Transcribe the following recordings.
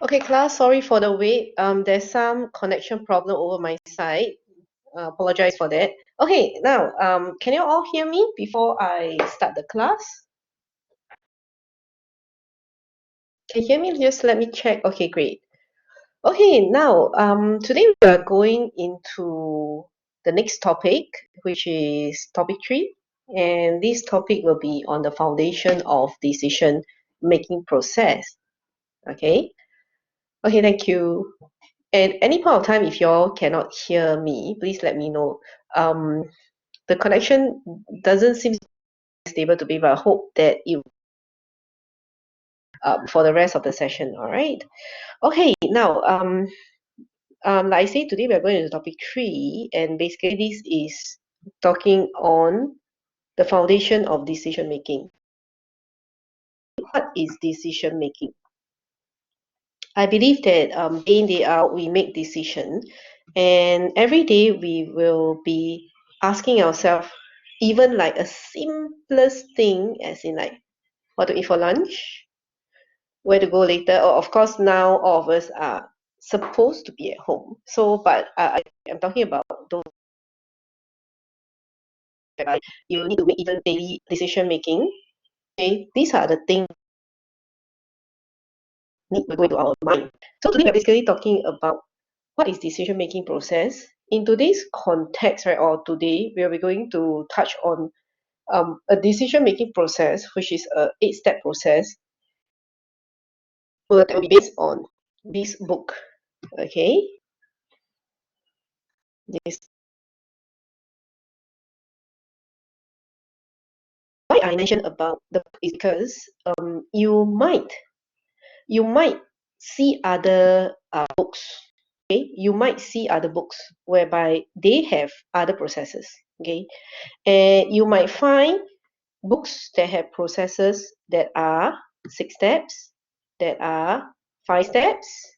Okay, class, sorry for the wait. There's some connection problem over my side. Apologize for that. Okay, now, can you all hear me before I start the class? Can you hear me? Just let me check. Okay, great. Okay, now, today we are going into the next topic, which is topic 3. And this topic will be on the foundation of decision-making process. Okay? Okay, thank you. At any point of time, if you all cannot hear me, please let me know. The connection doesn't seem stable to me, but I hope that it for the rest of the session. All right. Okay. Now, like I say, today we are going to topic 3, and basically this is talking on the foundation of decision making. What is decision making? I believe that day in, day out, we make decisions, and every day we will be asking ourselves, even like a simplest thing, as in like what to eat for lunch, where to go later, or of course now all of us are supposed to be at home. So, but I'm talking about those whereby you need to make even daily decision making. Okay, these are the things need to go into our mind. So today we're basically talking about what is decision-making process. In today's context, right, or today, we will be going to touch on a decision-making process, which is a 8-step process that will be based on this book. Okay, this why I mentioned about the book is because you might see other books. Okay, you might see other books whereby they have other processes. Okay, and you might find books that have processes that are 6 steps, that are 5 steps,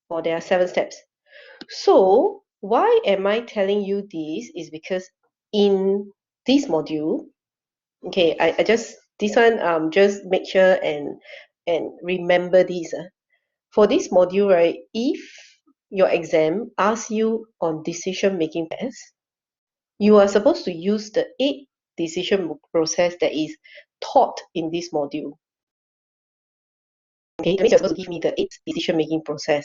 or there are 7 steps. So why am I telling you this is because in this module, okay, I just this one just make sure and remember this. For this module, right, if your exam asks you on decision making test, you are supposed to use the 8 decision process that is taught in this module. Okay, that means you're supposed to give me the 8 decision making process.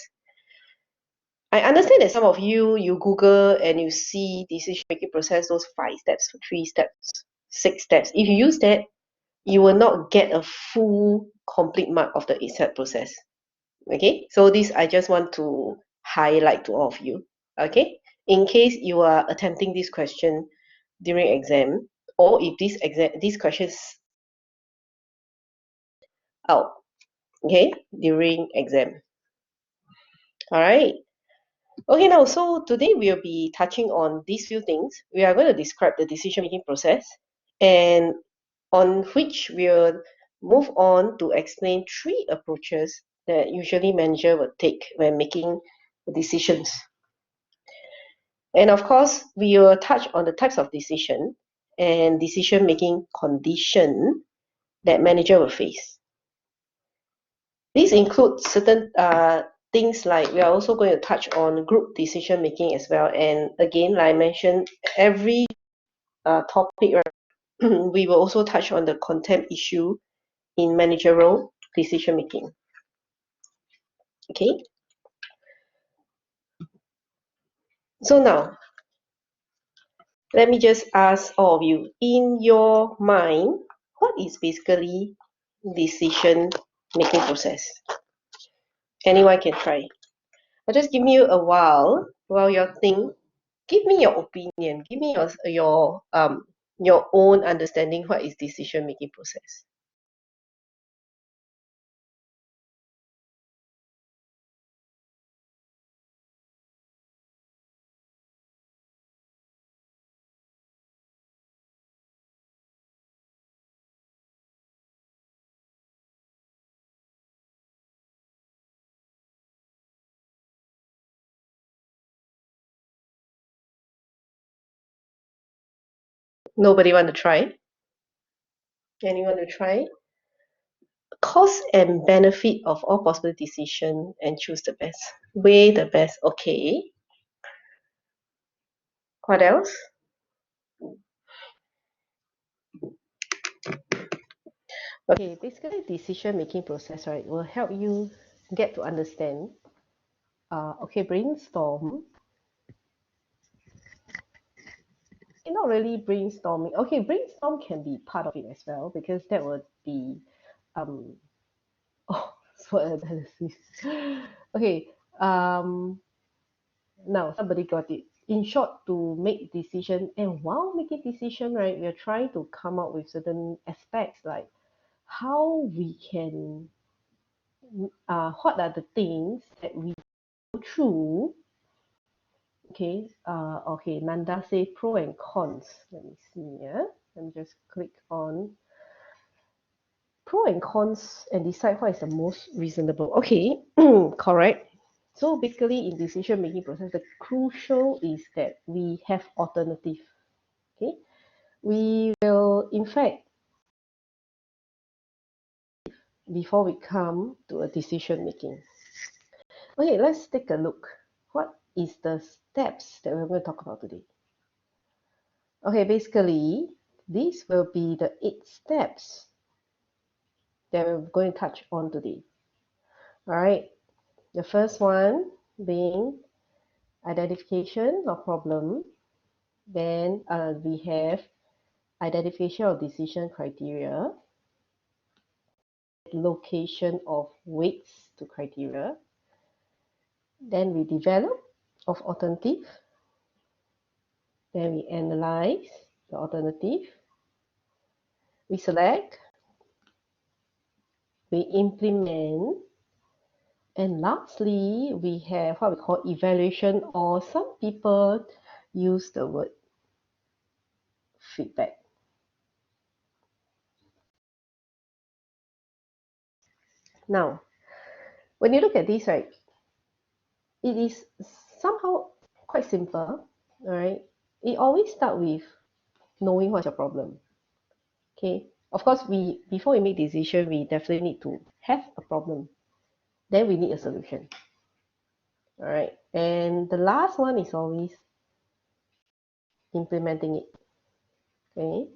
I understand that some of you Google and you see decision making process, those 5 steps, 3 steps, 6 steps. If you use that, you will not get a full complete mark of the 8-step process. Okay, so this I just want to highlight to all of you. Okay, in case you are attempting this question during exam, or if this question is out, okay, during exam. All right. Okay, now, so today we'll be touching on these few things. We are going to describe the decision-making process, and on which we'll move on to explain 3 approaches that usually manager would take when making decisions. And of course, we will touch on the types of decision and decision-making condition that manager will face. These include certain things like we are also going to touch on group decision making as well. And again, like I mentioned, every topic, we will also touch on the contempt issue in managerial decision making. Okay. So now, let me just ask all of you, in your mind, what is basically decision making process? Anyone can try. I'll just give you a while you think. Give me your opinion. Give me your own understanding what is decision making process. Nobody want to try? Anyone to try? cost and benefit of all possible decision and choose the best. Weigh the best. Okay. What else? Okay, basically decision making process, right, will help you get to understand. Okay, brainstorm. Not really brainstorming. Okay, brainstorm can be part of it as well because that would be oh, SWOT analysis. Okay, now somebody got it. In short, to make decision, and while making decision, right, we are trying to come up with certain aspects like how we can, what are the things that we go through. Okay, okay, Nanda say pro and cons. Let me see, yeah. Let me just click on pro and cons and decide what is the most reasonable. Okay, correct. So basically in decision making process, the crucial is that we have alternative. Okay, we will in fact before we come to a decision making. Okay, let's take a look. What is the steps that we're going to talk about today? Okay, basically these will be the 8 steps that we're going to touch on today. All right, the first one being identification of problem. Then we have identification of decision criteria, location of weights to criteria. Then we develop of alternative. Then we analyze the alternative. We select. We implement. And lastly, we have what we call evaluation, or some people use the word feedback. Now, when you look at this, right, it is somehow quite simple, all right? It always starts with knowing what's your problem. Okay, of course, before we make decision, we definitely need to have a problem. Then we need a solution. All right, and the last one is always implementing it. Okay,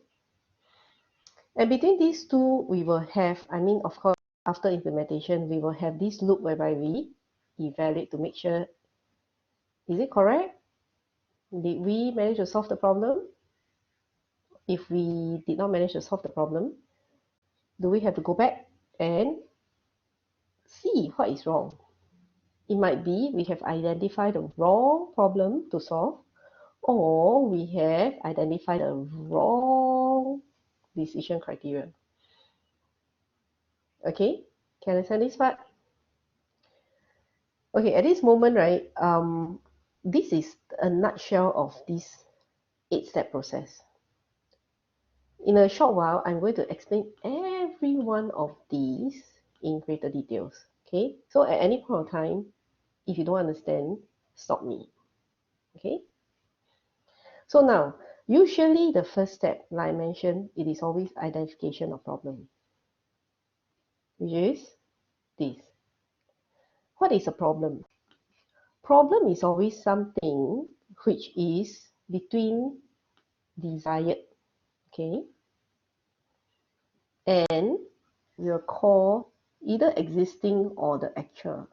and between these two, we will have, I mean, of course, after implementation, we will have this loop whereby we evaluate to make sure, is it correct? Did we manage to solve the problem? If we did not manage to solve the problem, do we have to go back and see what is wrong? It might be we have identified the wrong problem to solve, or we have identified the wrong decision criteria. Okay, can I understand this part? Okay, at this moment, right, this is a nutshell of this 8-step process. In a short while, I'm going to explain every one of these in greater details. Okay, so at any point of time, if you don't understand, stop me. Okay, so now usually the first step, like I mentioned, it is always identification of problem, which is this. What is a problem? Problem is always something which is between desired, okay, and we'll call either existing or the actual.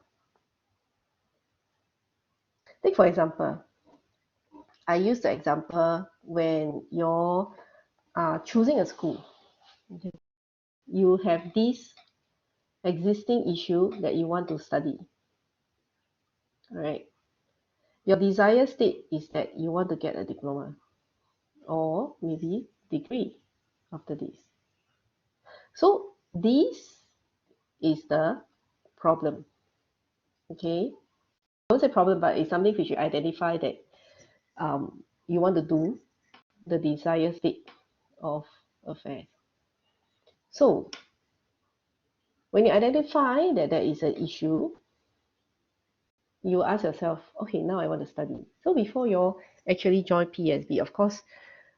Take for example, I use the example when you're choosing a school. Okay. You have this existing issue that you want to study. All right. Your desired state is that you want to get a diploma or maybe degree after this. So this is the problem. Okay. I won't say problem, but it's something which you identify that you want to do the desired state of affairs. So when you identify that there is an issue, you ask yourself, okay, now I want to study. So before you actually join PSB, of course,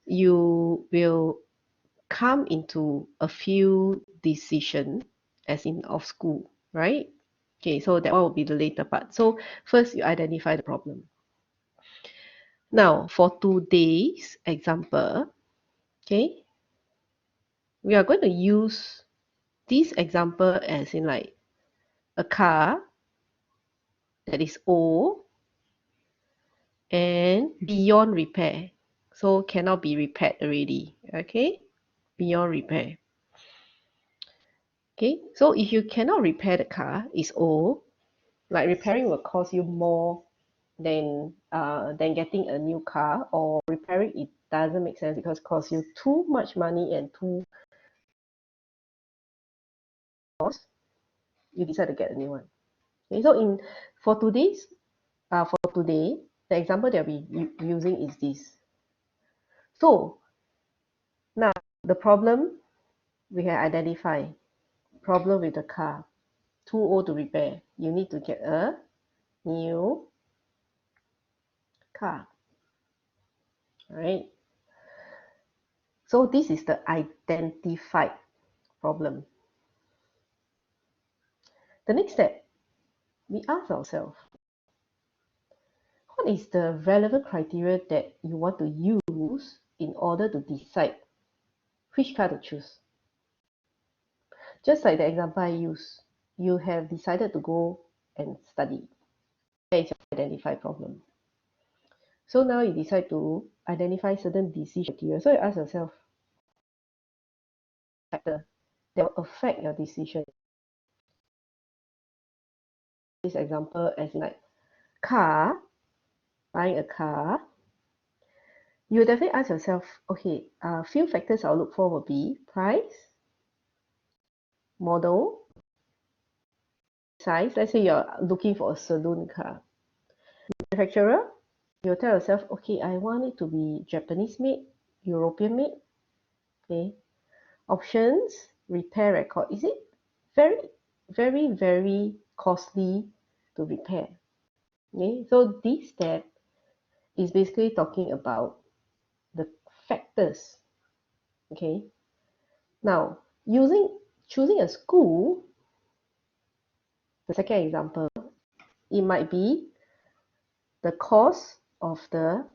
you will come into a few decision as in of school, right? Okay, so that one will be the later part. So first you identify the problem. Now for today's example, okay, we are going to use this example as in like a car that is old and beyond repair. So cannot be repaired already, okay? Beyond repair. Okay, so if you cannot repair the car, it's old, like repairing will cost you more than getting a new car, or repairing it doesn't make sense because it costs you too much money and too cost, you decide to get a new one. Okay, so for today, the example that we using is this. So now the problem we can identify. Problem with the car, too old to repair. You need to get a new car. All right. So this is the identified problem. The next step, we ask ourselves, what is the relevant criteria that you want to use in order to decide which car to choose? Just like the example I use, you have decided to go and study. That is your identified problem. So now you decide to identify certain decision criteria. So you ask yourself, factor that will affect your decision. This example as in like buying a car, you definitely ask yourself, okay, few factors I'll look for will be price, model, size. Let's say you're looking for a saloon car. Manufacturer, you'll tell yourself, okay, I want it to be Japanese made, European made. Okay. Options, repair record. Is it very, very, very costly to repair? Okay. So this step is basically talking about the factors. Okay. Now, choosing a school, the second example, it might be the cost of the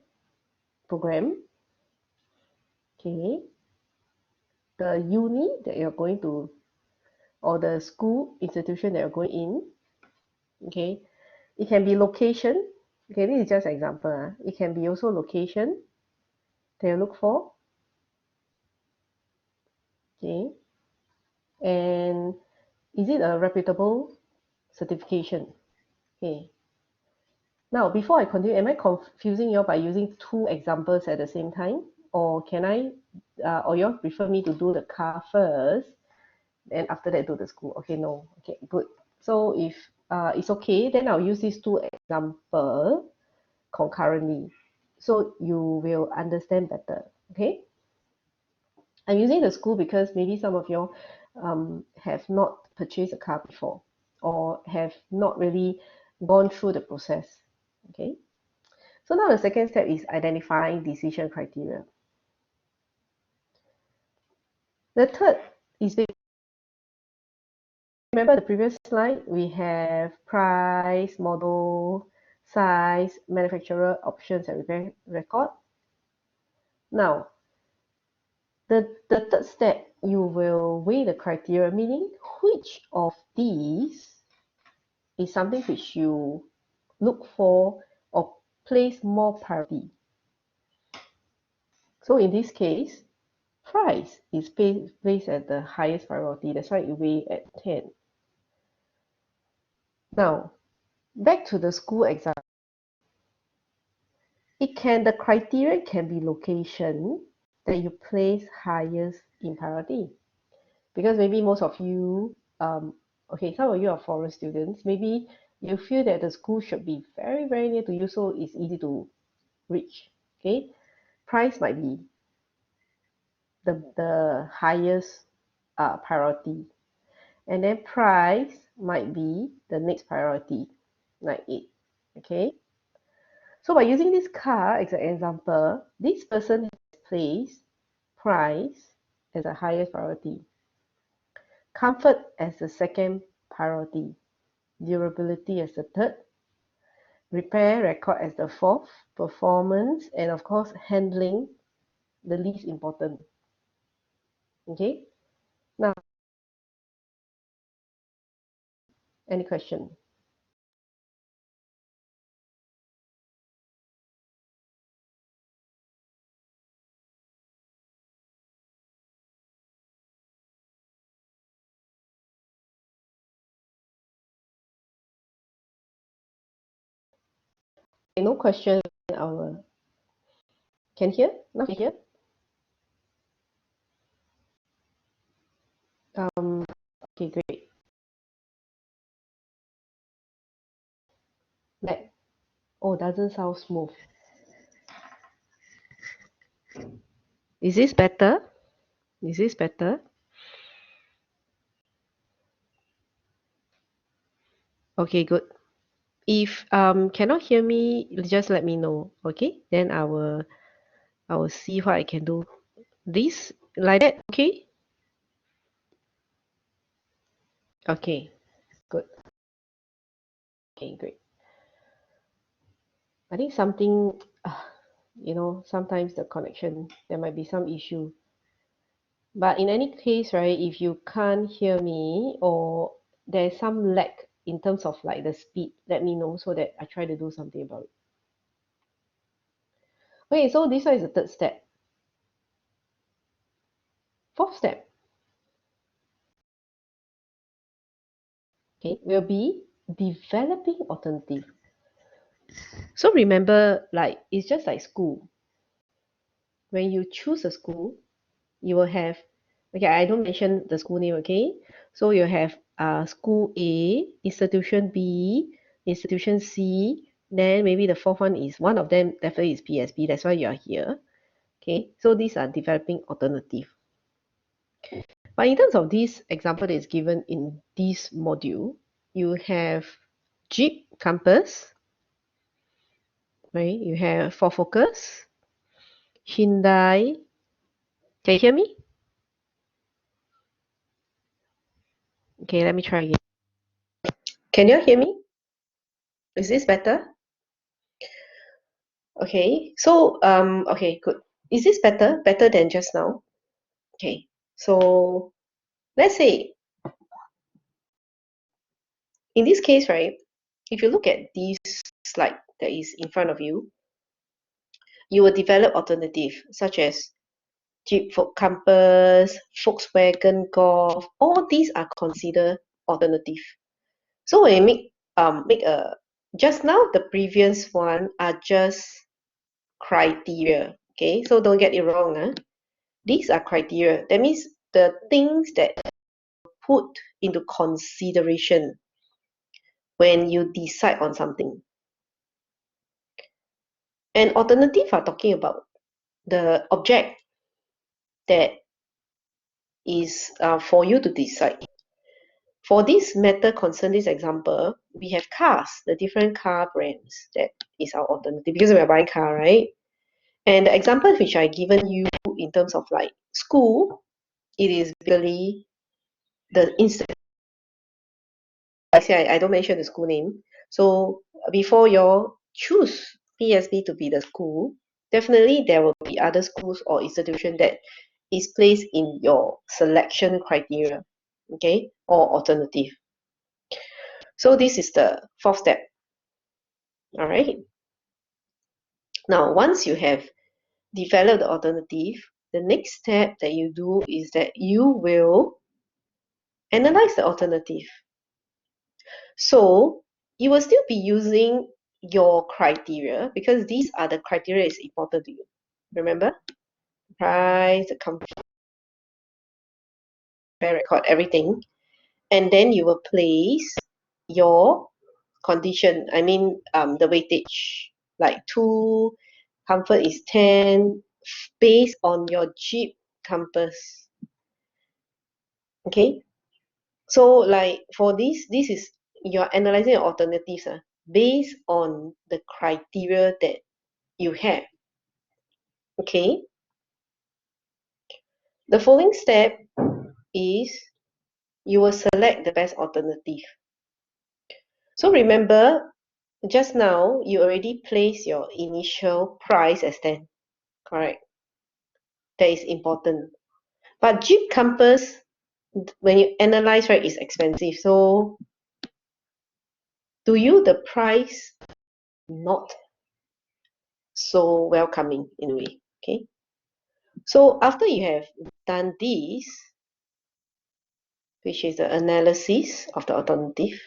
program, okay, the uni that you're going to, or the school institution that you're going in, okay. It can be location, okay, this is just an example. It can be also location that you look for, okay, and is it a reputable certification? Okay. Now, before I continue, am I confusing you all by using two examples at the same time? Or can I, or you all prefer me to do the car first, and after that do the school? Okay, no. Okay, good. So if it's okay, then I'll use these two examples concurrently. So you will understand better, okay? I'm using the school because maybe some of you have not purchased a car before or have not really gone through the process, okay? So now the second step is identifying decision criteria. The third is, remember the previous slide, we have price, model, size, manufacturer, options, and repair record. Now, the third step, you will weigh the criteria, meaning which of these is something which you look for or place more priority. So in this case, price is placed at the highest priority. That's why you weigh at 10. Now, back to the school example. The criteria can be location that you place highest in priority. Because maybe most of you, okay, some of you are foreign students, maybe you feel that the school should be very, very near to you, so it's easy to reach. Okay, price might be the highest priority, and then price might be the next priority, like it. Okay, so by using this car as an example, this person has placed price as a highest priority. comfort as the second priority, durability as the third, repair record as the fourth, performance, and of course, handling, the least important. Okay, now, any question? Okay, no question. Our can hear? Now can hear? Okay, great. Like, oh, doesn't sound smooth. Is this better? Is this better? Okay, good. If cannot hear me, just let me know. Okay, then I will see what I can do. This like that, okay? Okay, good. Okay, great. I think something, sometimes the connection, there might be some issue. But in any case, right, if you can't hear me or there's some lag in terms of like the speed, let me know so that I try to do something about it. Okay, so this one is the third step. Fourth step, okay, will be developing alternative. So remember, like, it's just like school. When you choose a school, you will have, okay, I don't mention the school name, okay? So you have school A, institution B, institution C, then maybe the fourth one is one of them definitely is PSB, that's why you are here. Okay, so these are developing alternative. But in terms of this example that is given in this module, you have Jeep Compass, right? You have Ford Focus, Hyundai. Can you hear me? Okay, let me try again. Can you hear me? Is this better? Okay, so okay, good. Is this better? Better than just now? Okay, so let's say in this case, right, if you look at this slide that is in front of you, you will develop alternative such as Jeep Compass, Volkswagen Golf. All these are considered alternative. So when you make a just now the previous one are just criteria. Okay, so don't get it wrong. These are criteria. That means the things that put into consideration when you decide on something. And alternative are talking about the object that is for you to decide. For this matter concern, this example, we have cars, the different car brands that is our alternative because we are buying car, right? And the example which I given you in terms of like school, it is really the instant. I say I don't mention the school name. So before you choose PSB to be the school, definitely there will be other schools or institution that is placed in your selection criteria, okay, or alternative. So this is the fourth step. All right. Now, once you have developed the alternative, the next step that you do is that you will analyze the alternative. So you will still be using your criteria because these are the criteria is important to you. Remember? Price, the compare record, everything. And then you will place your condition. I mean the weightage. Like 2, comfort is 10, based on your Jeep Compass. Okay? So like for this is you're analyzing alternatives based on the criteria that you have. Okay, the following step is you will select the best alternative. So remember, just now, you already placed your initial price as 10, correct? That is important. But Jeep Compass, when you analyze, right, is expensive. So to you, the price not so welcoming in a way, okay? So after you have done this, which is the analysis of the alternative,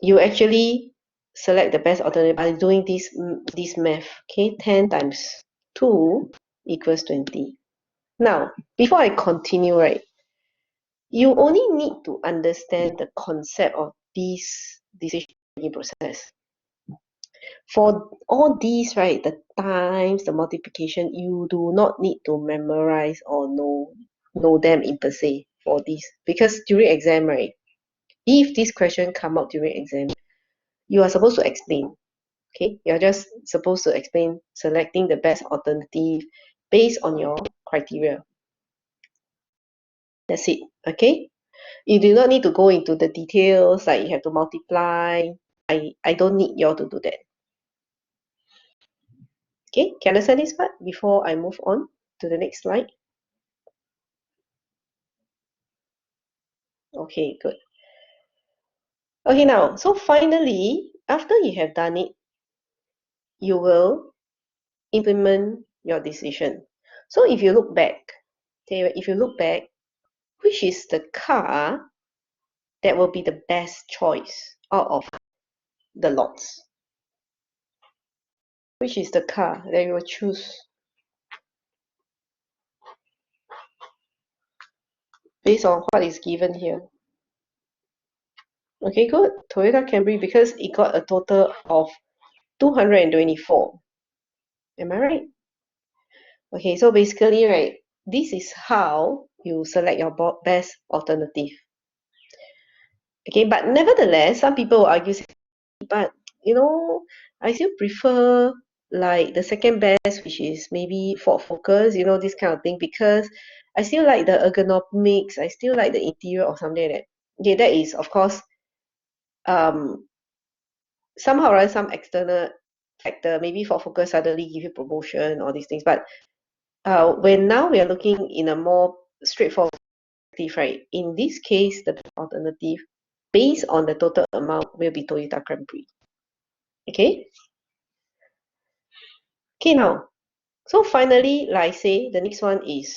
you actually select the best alternative by doing this math, okay? 10 times 2 equals 20. Now, before I continue, right, you only need to understand the concept of this decision-making process. For all these, right, the times, the multiplication, you do not need to memorize or know them in per se for this. Because during exam, right, if this question come out during exam, you are supposed to explain. Okay, you're just supposed to explain selecting the best alternative based on your criteria. That's it. Okay. You do not need to go into the details, like you have to multiply. I don't need you all to do that. Okay, can you understand this part before I move on to the next slide? Okay, good. Okay, now, so finally, after you have done it, you will implement your decision. So if you look back, okay, if you look back, which is the car that will be the best choice out of the lots? Which is the car that you will choose based on what is given here? Okay, good. Toyota Camry, because it got a total of 224. Am I right? Okay, so basically, right, this is how you select your best alternative. Okay, but nevertheless, some people will argue, but I still prefer like the second best, which is maybe Ford Focus, this kind of thing, because I still like the ergonomics, I still like the interior or something like that. Okay, that is, of course, somehow, right, some external factor, maybe Ford Focus suddenly give you promotion, all these things. But when now we are looking in a more straightforward perspective, right, in this case, the alternative based on the total amount will be Toyota Camry. Okay? Okay, now, so finally, like I say, the next one is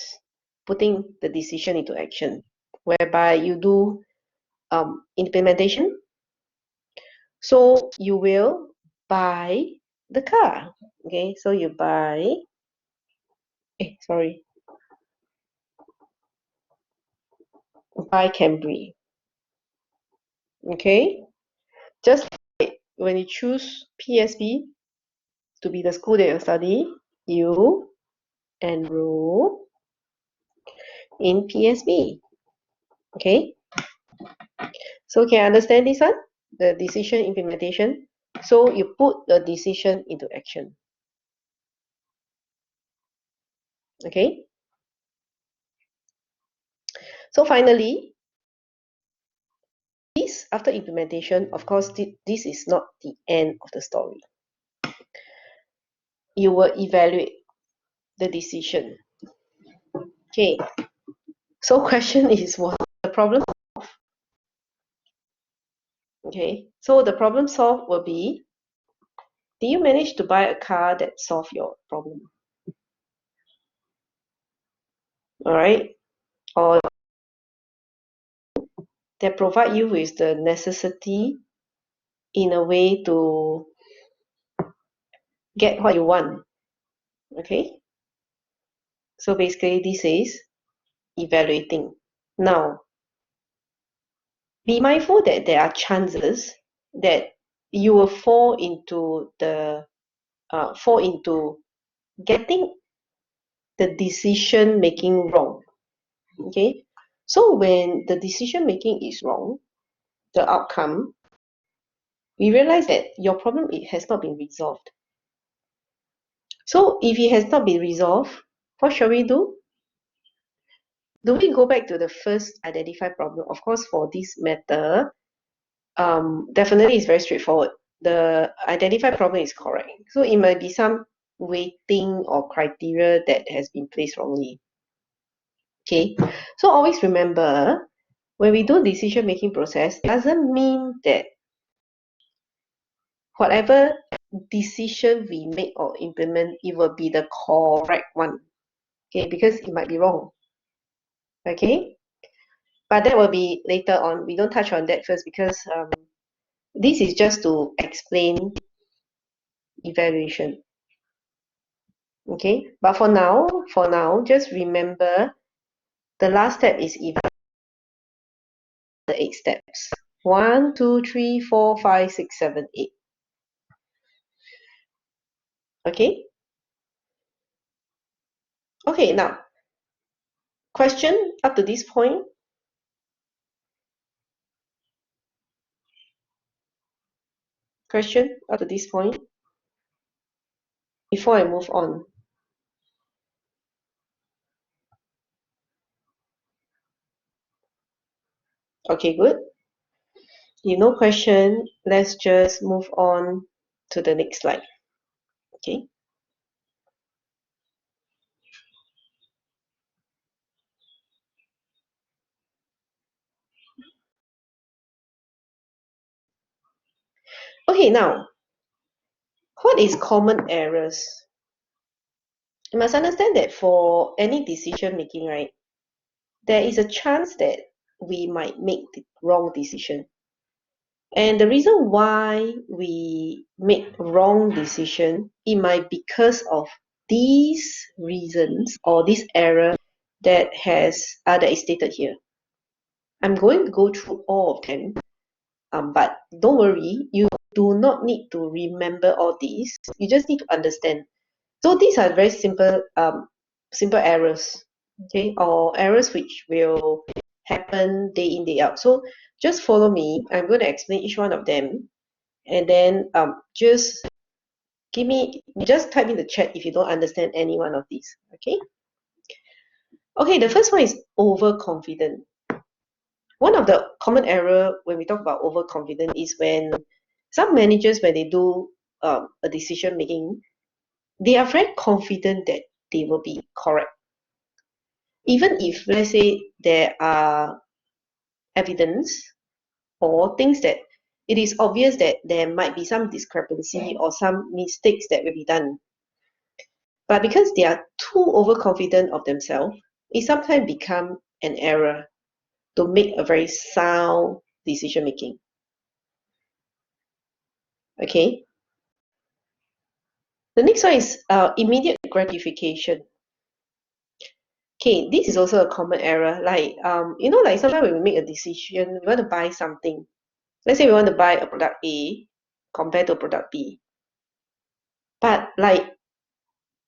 putting the decision into action, whereby you do implementation. So you will buy the car. Okay, so you buy, buy Camry. Okay, just like when you choose PSB to be the school that you study, you enroll in PSB. Okay, so can you understand this one? The decision implementation. So you put the decision into action. Okay. So finally, this after implementation, of course, this is not the end of the story. You will evaluate the decision. Okay. So question is, what the problem? Okay. So the problem solved will be, did you manage to buy a car that solved your problem? All right. Or that provide you with the necessity in a way to get what you want. Okay. So basically, this is evaluating. Now, be mindful that there are chances that you will fall into getting the decision making wrong. Okay, so when the decision making is wrong, the outcome, we realize that your problem, it has not been resolved. So if it has not been resolved, what shall we do? do we go back to the first identify problem? Of course, for this matter, definitely it's very straightforward. The identify problem is correct. So it might be some weighting or criteria that has been placed wrongly. Okay, so always remember, when we do decision-making process, doesn't mean that whatever decision we make or implement, it will be the correct one. Okay, because it might be wrong. Okay, but that will be later on. We don't touch on that first because this is just to explain evaluation. Okay, but for now, just remember the last step is evaluate the 8 steps. 1, 2, 3, 4, 5, 6, 7, 8. Okay. Okay, now question up to this point. Question up to this point before I move on. Okay, good. If no question, let's just move on to the next slide. Okay. Okay, now, what is common errors? You must understand that for any decision making, right, there is a chance that we might make the wrong decision. And the reason why we make wrong decision, it might be because of these reasons or this error that is stated here. I'm going to go through all of them, but don't worry, you do not need to remember all these. You just need to understand. So these are very simple errors, okay, or errors which will happen day in, day out. So just follow me. I'm going to explain each one of them, and then just type in the chat if you don't understand any one of these. Okay. Okay, the first one is overconfident. One of the common error when we talk about overconfident is when some managers, when they do a decision making, they are very confident that they will be correct. Even if, let's say, there are evidence or things that it is obvious that there might be some discrepancy or some mistakes that will be done. But because they are too overconfident of themselves, it sometimes becomes an error to make a very sound decision making. Okay. The next one is immediate gratification. Okay, this is also a common error. Like like sometimes when we make a decision, we want to buy something. Let's say we want to buy a product A compared to product B. But like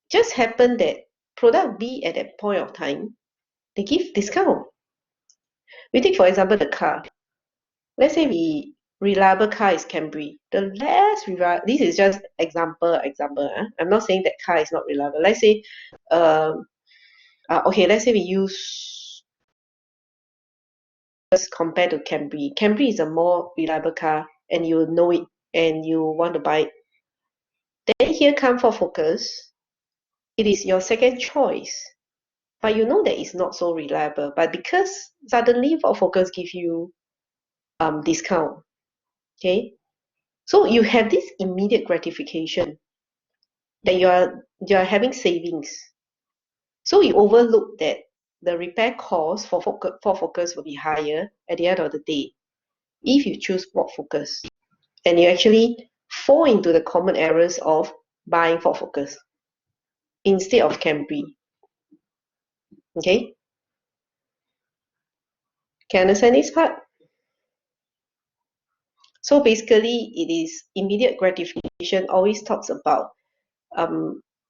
just happened that product B at that point of time, they give discount. We take for example the car. Let's say the reliable car is Camry. The less reliable, this is just example. I'm not saying that car is not reliable. Let's say, okay, let's say we use compared to Camry. Camry is a more reliable car, and you know it, and you want to buy it. Then here come Ford Focus. It is your second choice, but you know that it's not so reliable. But because suddenly Ford Focus give you discount, okay, so you have this immediate gratification that you are having savings. So you overlook that the repair cost for Focus will be higher at the end of the day if you choose Ford Focus, and you actually fall into the common errors of buying Ford Focus instead of Camry. Okay, can you understand this part? So basically, it is immediate gratification always talks about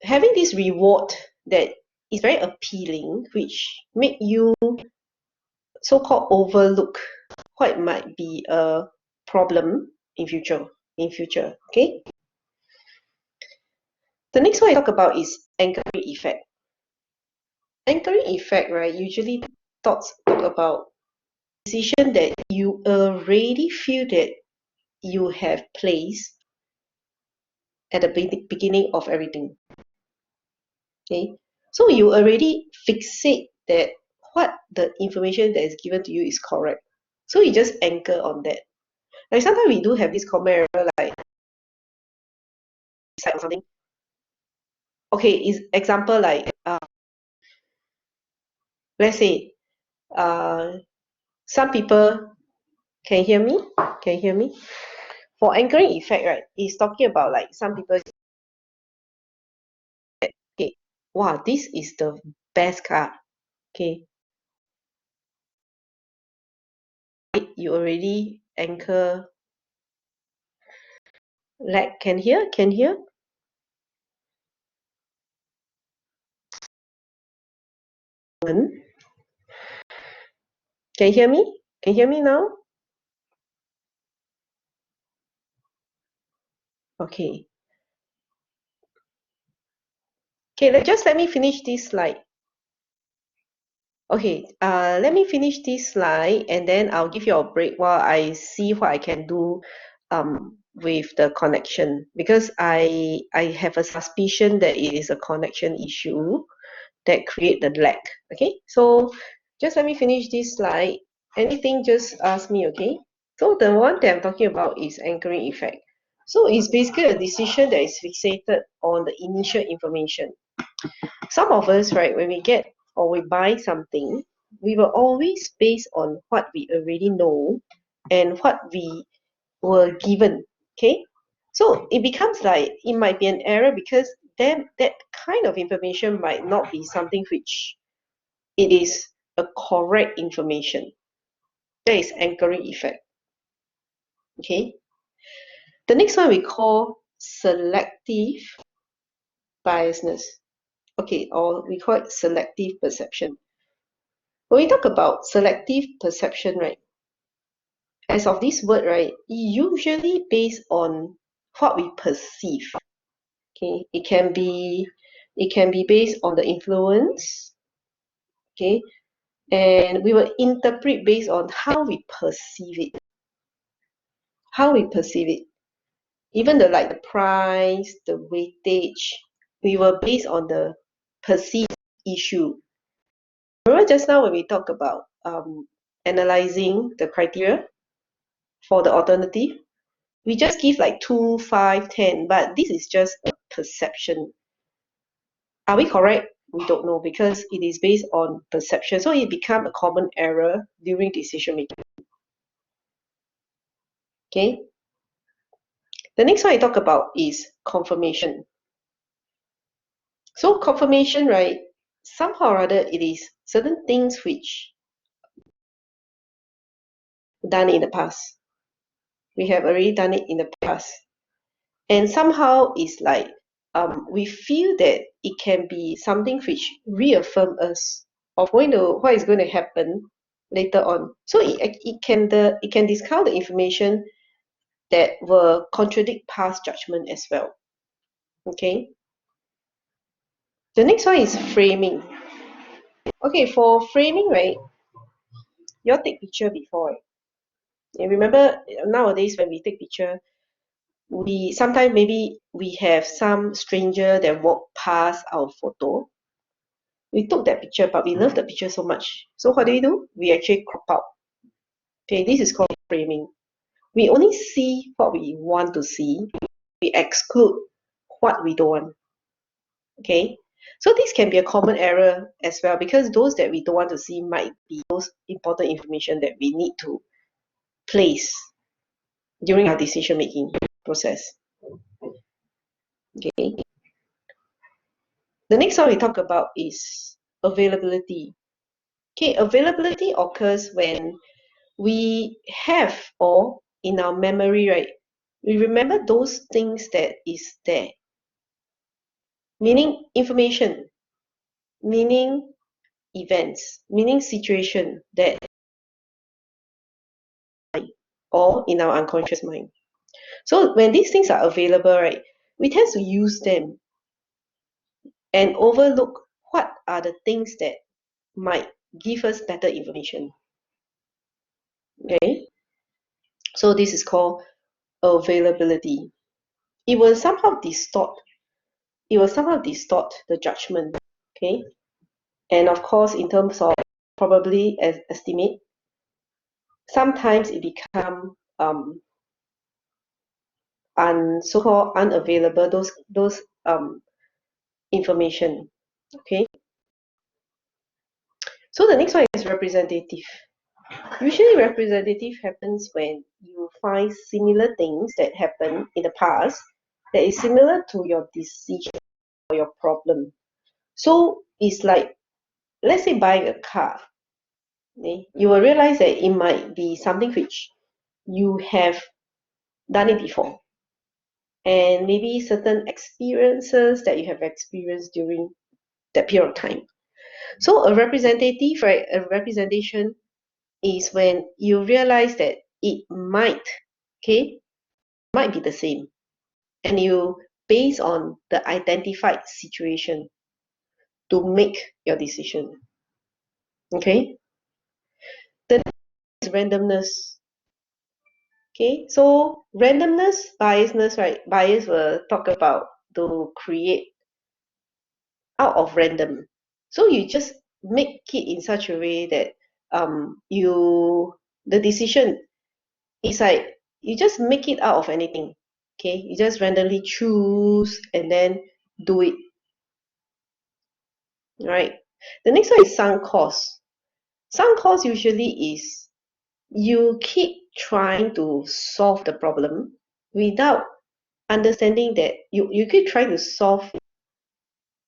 having this reward that is very appealing, which make you so-called overlook what might be a problem in future. Okay. The next one I talk about is anchoring effect. Anchoring effect, right? Usually talk about decision that you already feel that you have placed at the beginning of everything. Okay, so you already fixate that what the information that is given to you is correct. So you just anchor on that. Like sometimes we do have this common error, like or something. Okay, is example like let's say some people can hear me. Can you hear me? For anchoring effect, right, is talking about like some people. Okay, wow, this is the best car. Okay, you already anchor. Like can hear? Can hear? Can you hear me? Can you hear me now? Okay. Okay, just let me finish this slide. Okay, let me finish this slide and then I'll give you a break while I see what I can do with the connection, because I have a suspicion that it is a connection issue that create the lag. Okay, so just let me finish this slide. Anything, just ask me, okay? So the one that I'm talking about is anchoring effect. So it's basically a decision that is fixated on the initial information. Some of us, right, when we get or we buy something, we will always base on what we already know and what we were given. Okay, so it becomes like it might be an error because then that kind of information might not be something which it is a correct information. That is anchoring effect. Okay, the next one we call selective biasness. Okay, or we call it selective perception. When we talk about selective perception, right, as of this word, right, usually based on what we perceive. Okay, it can be based on the influence. Okay, and we will interpret based on how we perceive it. How we perceive it. Even the price, the weightage, we will base on the perceived issue. Remember just now when we talk about analyzing the criteria for the alternative, we just give like 2, 5, 10, but this is just a perception. Are we correct? We don't know because it is based on perception. So it becomes a common error during decision making. Okay. The next one I talk about is confirmation. So confirmation, right? Somehow or other, it is certain things which done in the past. We have already done it in the past, and somehow it's like we feel that it can be something which reaffirm us of what is going to happen later on. So it can discount the information that will contradict past judgment as well. Okay. The next one is framing. Okay, for framing, right? You all take picture before. Right? And remember nowadays when we take picture, we sometimes maybe we have some stranger that walk past our photo. We took that picture, but we love the picture so much. So what do? We actually crop out. Okay, this is called framing. We only see what we want to see. We exclude what we don't want. Okay, so this can be a common error as well because those that we don't want to see might be those important information that we need to place during our decision making process. Okay. The next one we talk about is availability. Okay, availability occurs when we have or in our memory, right? We remember those things that is there. Meaning information, meaning events, meaning situation that or in our unconscious mind. So when these things are available, right, we tend to use them and overlook what are the things that might give us better information. Okay, so this is called availability. It will somehow distort. It will somehow distort the judgment. Okay, and of course, in terms of probably estimate, sometimes it become so-called unavailable, those information. Okay, so the next one is representative. Usually representative happens when you find similar things that happen in the past that is similar to your decision or your problem. So it's like, let's say buying a car. Okay? You will realize that it might be something which you have done it before, and maybe certain experiences that you have experienced during that period of time. So a representative, right? A representation is when you realize that it might, okay, might be the same, and you base on the identified situation to make your decision. Okay. The next is randomness. Okay, so randomness, biasness, right? Bias will talk about to create out of random. So you just make it in such a way that the decision is like you just make it out of anything. Okay, you just randomly choose and then do it. Right. The next one is sunk cost. Sunk cost usually is you keep trying to solve the problem without understanding that you keep trying to solve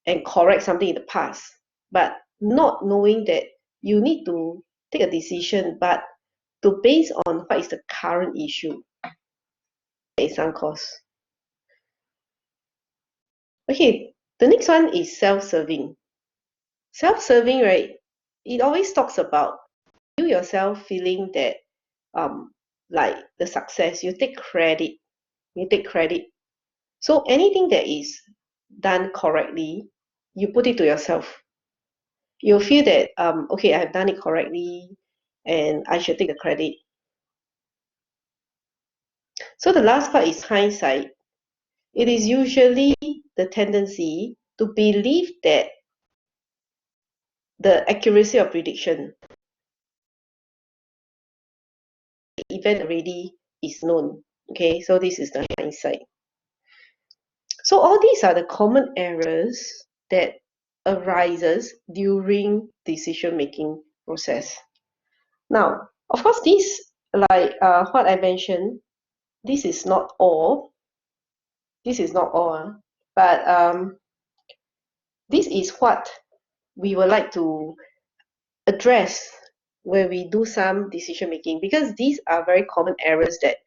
and correct something in the past, but not knowing that you need to take a decision, but to base on what is the current issue. That is sunk cost. Okay, the next one is self-serving. Self-serving, right? It always talks about you yourself feeling that like the success, you take credit. You take credit. So anything that is done correctly, you put it to yourself. You'll feel that okay, I've done it correctly and I should take the credit. So the last part is hindsight. It is usually the tendency to believe that the accuracy of prediction, the event already is known. Okay, so this is the hindsight. So all these are the common errors that arises during decision making process. Now, of course, this, like what I mentioned, this is not all. This is not all, but this is what we would like to address when we do some decision making, because these are very common errors that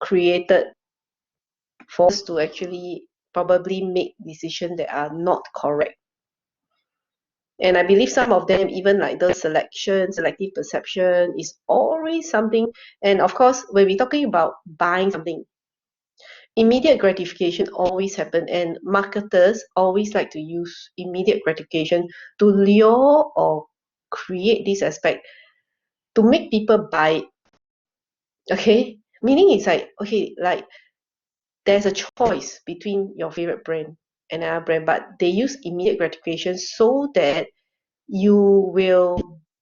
created for us to actually probably make decisions that are not correct. And I believe some of them, even like the selective perception, is always something. And of course, when we're talking about buying something, immediate gratification always happen, and marketers always like to use immediate gratification to lure or create this aspect to make people buy it. Okay, meaning it's like, okay, like there's a choice between your favorite brand and another brand, but they use immediate gratification so that you will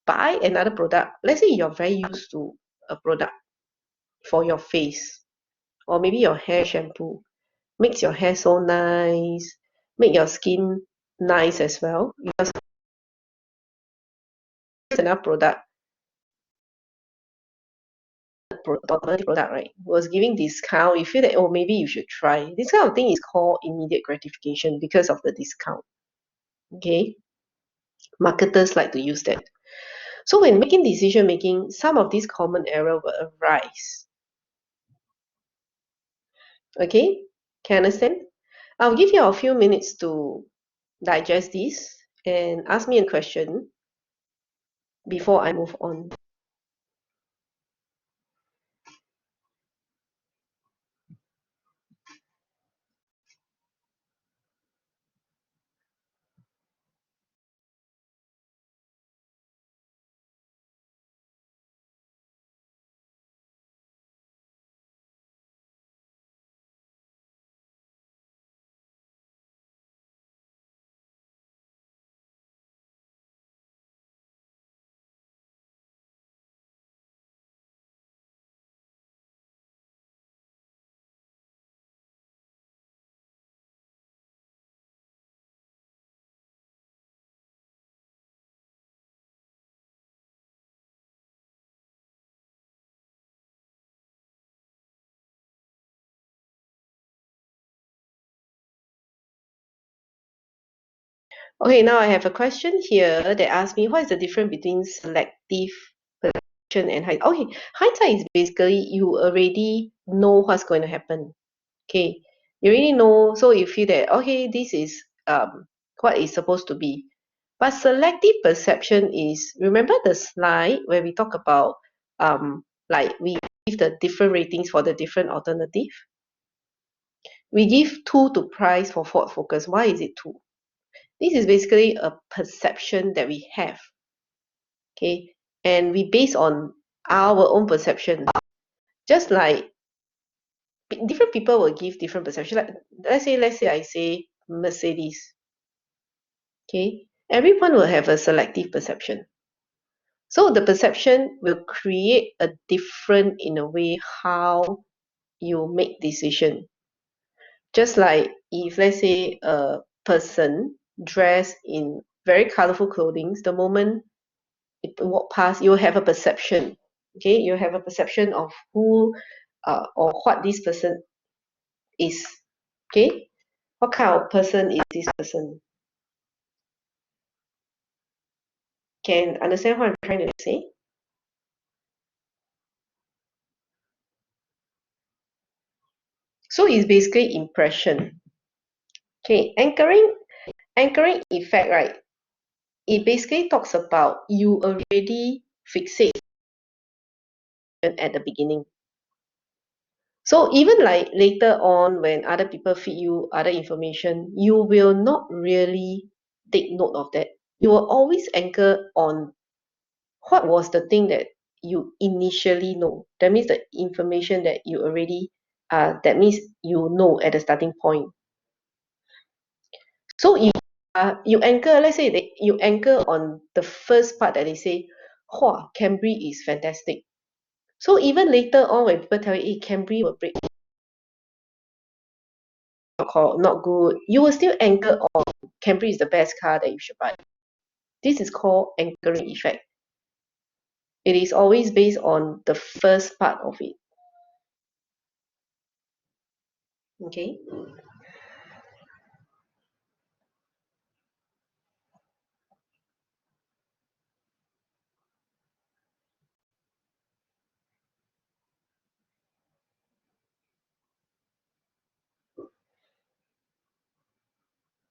buy another product. Let's say you're very used to a product for your face, or maybe your hair shampoo makes your hair so nice, make your skin nice as well. Because it's another product, right, was giving discount, you feel that, oh, maybe you should try. This kind of thing is called immediate gratification because of the discount. Okay, marketers like to use that. So when making decision making, some of these common error will arise. Okay, can understand? I'll give you a few minutes to digest this and ask me a question before I move on. Okay, now I have a question here that asks me what is the difference between selective perception and hindsight. Okay, hindsight is basically you already know what's going to happen. Okay, you already know, so you feel that okay, this is what is supposed to be. But selective perception is, remember the slide where we talk about like we give the different ratings for the different alternative. We give 2 to price for Ford Focus. Why is it 2? This is basically a perception that we have. Okay, and we base on our own perception. Just like different people will give different perception. Like let's say I say Mercedes. Okay, everyone will have a selective perception. So the perception will create a different in a way how you make decision. Just like if let's say a person dressed in very colorful clothing, the moment it walk past, you have a perception. Okay, you have a perception of who or what this person is. Okay, what kind of person is this person? Can understand what I'm trying to say? So it's basically impression. Okay, anchoring effect, right? It basically talks about you already fixate at the beginning. So even like later on when other people feed you other information, you will not really take note of that. You will always anchor on what was the thing that you initially know. That means the information that you already that means you know at the starting point. So if you anchor, let's say that you anchor on the first part that they say, Camry is fantastic. So even later on when people tell you, hey, Camry will break not good, you will still anchor on Camry is the best car that you should buy. This is called anchoring effect. It is always based on the first part of it. Okay.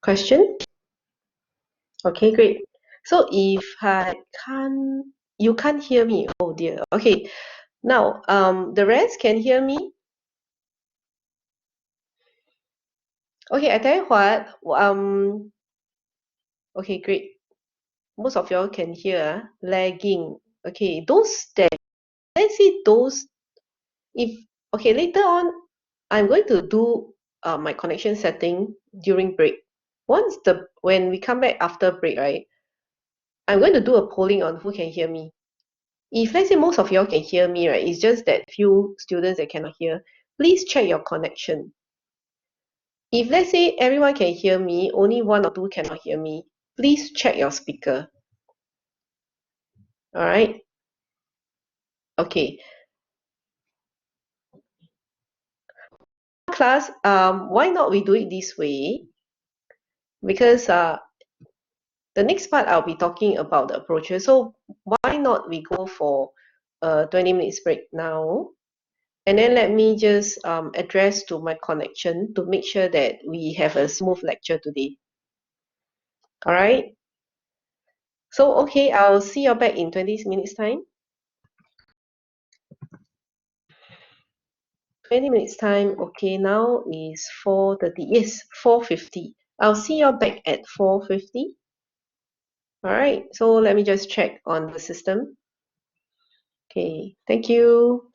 Question? Okay, great. So if you can't hear me. Oh dear. Okay. Now, the rest can hear me. Okay, I tell you what. Okay, great. Most of y'all can hear lagging. Okay, those that let's see those if okay later on I'm going to do my connection setting during break. When we come back after break, right? I'm going to do a polling on who can hear me. If let's say most of y'all can hear me, right? It's just that few students that cannot hear. Please check your connection. If let's say everyone can hear me, only 1 or 2 cannot hear me, please check your speaker. All right. Okay. Class, why not we do it this way? Because the next part I'll be talking about the approaches. So why not we go for a 20 minutes break now? And then let me just address to my connection to make sure that we have a smooth lecture today. All right. So, okay, I'll see you back in 20 minutes time. 20 minutes time. Okay, now is 4:30. Yes, 4:50. I'll see you back at 4:50. All right. So let me just check on the system. Okay, thank you.